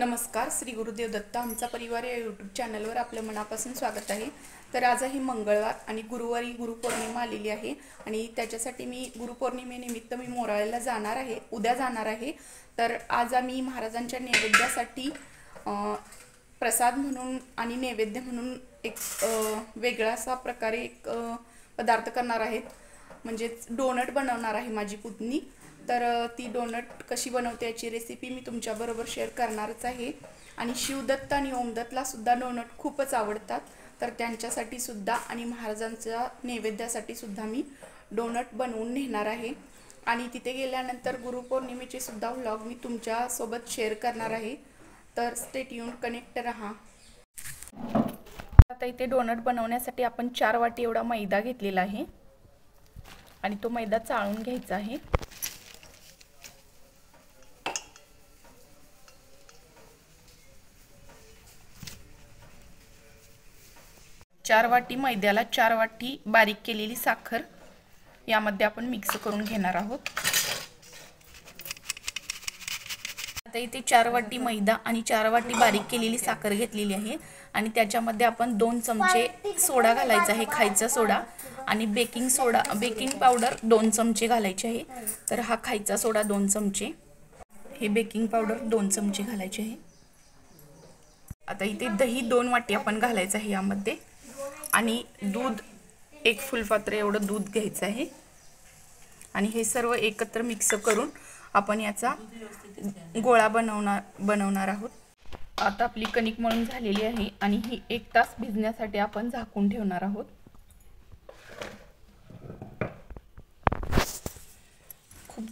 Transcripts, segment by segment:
नमस्कार, श्री गुरुदेव दत्त आमचा परिवार या यूट्यूब चॅनलवर आपलं मनापासून स्वागत आहे। तर आज आहे मंगळवार आणि गुरुवारी गुरुपौर्णिमा आलेली आहे आणि त्याच्यासाठी मी गुरुपौर्णिमेनिमित्त मी मोराळेला जाणार आहे, उद्या जाणार आहे। तर आज आम्ही महाराजांच्या नैवेद्यासाठी प्रसाद म्हणून आणि नैवेद्य म्हणून एक वेगळा असा प्रकारे एक पदार्थ करणार आहेत, म्हणजे डोनट बनवणार आहे माझी पुतणी। तर ती डोनट कशी बनवते याची रेसिपी मी तुमच्याबरोबर शेअर करणारच आहे। आणि शिवदत्त आणि ओमदत्तला सुद्धा डोनट खूपच आवडतात, तर त्यांच्यासाठी सुद्धा आणि महाराजांच्या नैवेद्यासाठी सुद्धा मी डोनट बनवून नेणार आहे। आणि तिथे गेल्यानंतर गुरुपौर्णिमेचे सुद्धा व्लॉग मी तुमच्यासोबत शेअर करणार आहे, तर स्टे ट्यून, कनेक्ट रहा। आता इथे डोनट बनवण्यासाठी आपण 4 वाटी एवढा मैदा घेतलेला आहे आणि तो मैदा चाळून घ्यायचा आहे। चार वाटी मैद्याला 4 वाटी बारीक केलेली साखर यामध्ये आपण मिक्स करून घेणार आहोत। आता इथे 4 वाटी मैदा आणि 4 वाटी बारीक केलेली साखर घेतलेली आहे आणि त्याच्यामध्ये आपण 2 चमचे सोडा घालायचा आहे, खायचा सोडा, आणि बेकिंग पावडर 2 चमचे घालायचे आहे। तर हा खायचा सोडा 2 चमचे, हे बेकिंग पावडर 2 चमचे घालायचे आहे। आता इथे दही 2 वाटी आपण घालायचं आहे यामध्ये, आणि दूध 1 फुलपात्र एवढं दूध घ्यायचं आहे आणि हे सर्व एकत्र मिक्स करून आपण याचा गोळा बनवणार आहोत। आता आपली कणिक मळून झालेली आहे आणि ही 1 तास भिजण्यासाठी आपण झाकून ठेवणार आहोत। खूप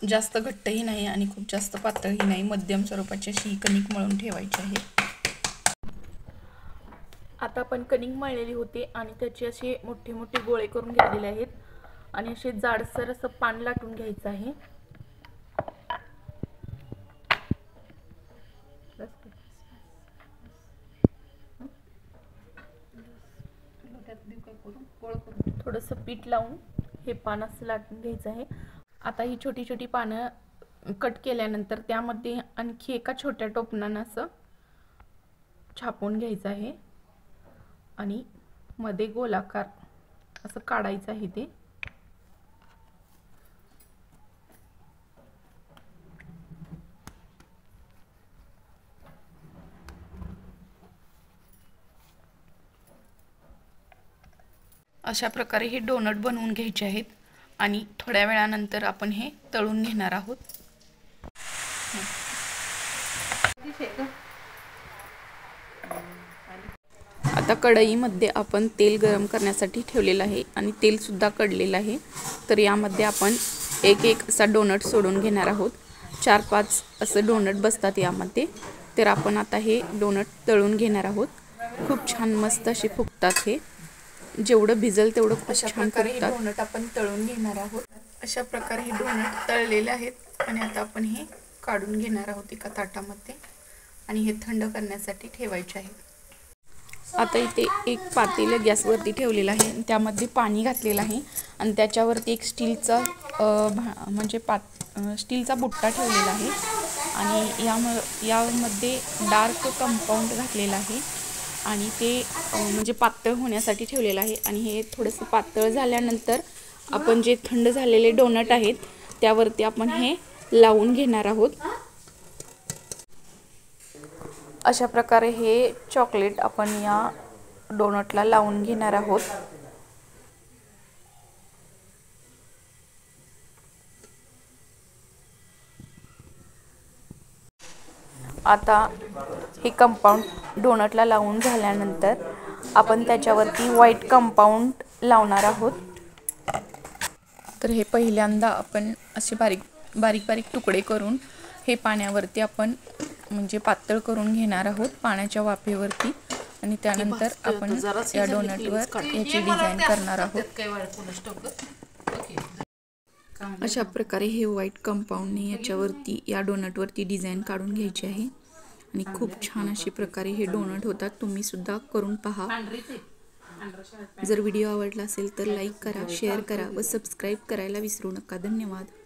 जास्त घट्टही नाही आणि खूप जास्त पातळही नाही, मध्यम स्वरूपाची अशी कणिक मळून ठेवायची आहे। आता आपण कणिक मळलेली होती आणि त्याचे असे मोठे मोठे गोळे करून घेतलेले आहेत आणि असे जाडसर असं पान लाटून घ्यायचं आहे। थोडंसं पीठ लावून हे पान असं लाटून घ्यायचं आहे। आता ही छोटी छोटी पानं कट केल्यानंतर त्यामध्ये आणखी एका छोट्या टोपणानं असं छापून घ्यायचं आहे आणि मध्ये गोलाकार असं काढायचं आहे ते। अशा प्रकारे हे डोनट बनवून घ्यायचे आहेत आणि थोड्या वेळानंतर आपण हे तळून घेणार आहोत। आता कढईमध्ये आपण तेल गरम करण्यासाठी ठेवलेलं आहे आणि तेल सुद्धा कडलेलं आहे। तर यामध्ये आपण एक असा डोनट सोडून घेणार आहोत। 4-5 असं डोनट बसतात यामध्ये। तर आपण आता हे डोनट तळून घेणार आहोत। खूप छान मस्त असे फुगतात, हे जेवढं भिजल तेवढं खूप छान फुगतात। डोनट आपण तळून घेणार आहोत। अशा प्रकारे हे डोनट तळलेले आहेत आणि आता आपण हे काढून घेणार आहोत एका ताटामध्ये आणि हे थंड करण्यासाठी ठेवायचे आहे। आता इथे एक पातेलं गॅसवरती ठेवलेलं आहे आणि त्यामध्ये पाणी घातलेलं आहे आणि त्याच्यावरती एक स्टीलचा स्टीलचा बुट्टा ठेवलेला आहे आणि यामध्ये डार्क कंपाऊंड घातलेलं आहे आणि ते म्हणजे पातळ होण्यासाठी ठेवलेलं आहे। आणि हे थोडंसं पातळ झाल्यानंतर आपण जे थंड झालेले डोनट आहेत त्यावरती आपण हे लावून घेणार आहोत। अशा प्रकारे हे चॉकलेट आपण या डोनटला लावून घेणार आहोत। आता हे कंपाऊंड डोनटला लावून झाल्यानंतर आपण त्याच्यावरती व्हाईट कंपाऊंड लावणार आहोत। तर हे पहिल्यांदा आपण असे बारीक तुकडे करून हे पाण्यावरती आपण म्हणजे पातळ करून घेणार आहोत, पाण्याच्या वाफेवरती, आणि त्यानंतर आपण या डोनटवर याची डिझाईन करणार आहोत। अशा प्रकारे हे व्हाईट कंपाऊंडने याच्यावरती या डोनटवरती डिझाईन काढून घ्यायची आहे आणि खूप छान अशी प्रकारे हे डोनट होतात। तुम्ही सुद्धा करून पहा। जर व्हिडिओ आवडला असेल तर लाईक करा, शेअर करा व सबस्क्राईब करायला विसरू नका। धन्यवाद।